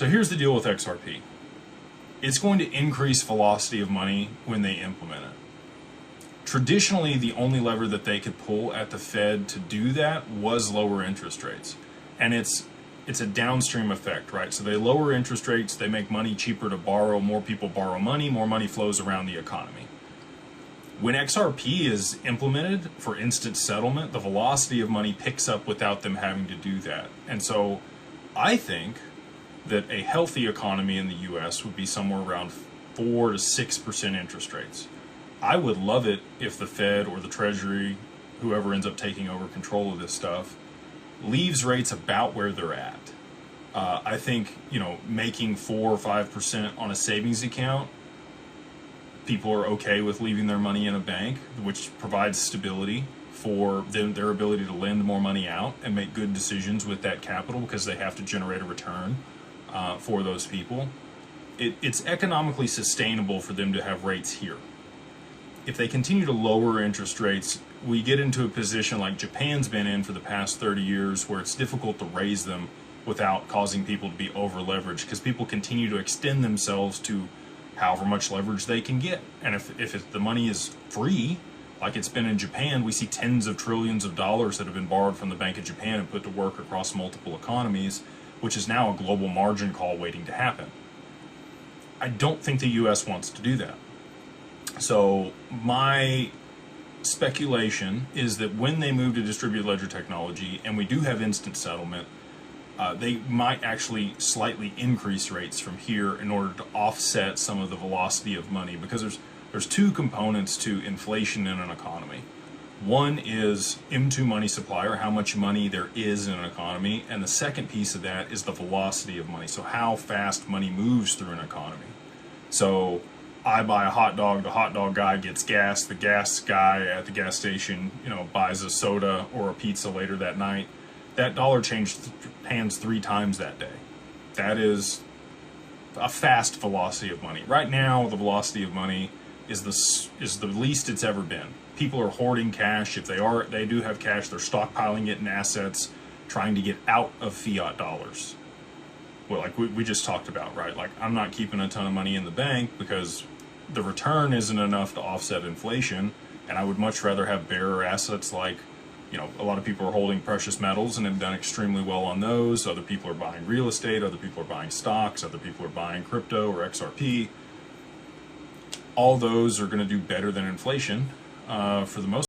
So here's the deal with XRP. It's going to increase velocity of money when they implement it. Traditionally, the only lever that they could pull at the Fed to do that was lower interest rates. And it's a downstream effect, right? So they lower interest rates, they make money cheaper to borrow, more people borrow money, more money flows around the economy. When XRP is implemented for instant settlement, the velocity of money picks up without them having to do that. And so I think that a healthy economy in the US would be somewhere around 4 to 6% interest rates. I would love it if the Fed or the Treasury, whoever ends up taking over control of this stuff, leaves rates about where they're at. I think, making 4 or 5% on a savings account, people are okay with leaving their money in a bank, which provides stability for their ability to lend more money out and make good decisions with that capital because they have to generate a return for those people. It's economically sustainable for them to have rates here. If they continue to lower interest rates, we get into a position like Japan's been in for the past 30 years where it's difficult to raise them without causing people to be over leveraged because people continue to extend themselves to however much leverage they can get. And if the money is free, like it's been in Japan, we see tens of trillions of dollars that have been borrowed from the Bank of Japan and put to work across multiple economies, which is now a global margin call waiting to happen. I don't think the US wants to do that. So my speculation is that when they move to distributed ledger technology and we do have instant settlement, they might actually slightly increase rates from here in order to offset some of the velocity of money, because there's two components to inflation in an economy. One is M2 money supply, or how much money there is in an economy, and the second piece of that is the velocity of money, so how fast money moves through an economy. So I buy a hot dog, the hot dog guy gets gas, the gas guy at the gas station, buys a soda or a pizza later that night. That dollar changed hands 3 times that day. That is a fast velocity of money. Right now, the velocity of money is the least it's ever been. People are hoarding cash. If they do have cash, they're stockpiling it in assets, trying to get out of fiat dollars. Well, like we just talked about, right? Like, I'm not keeping a ton of money in the bank because the return isn't enough to offset inflation, and I would much rather have bearer assets like, a lot of people are holding precious metals and have done extremely well on those. Other people are buying real estate, other people are buying stocks, other people are buying crypto or XRP. All those are going to do better than inflation for the most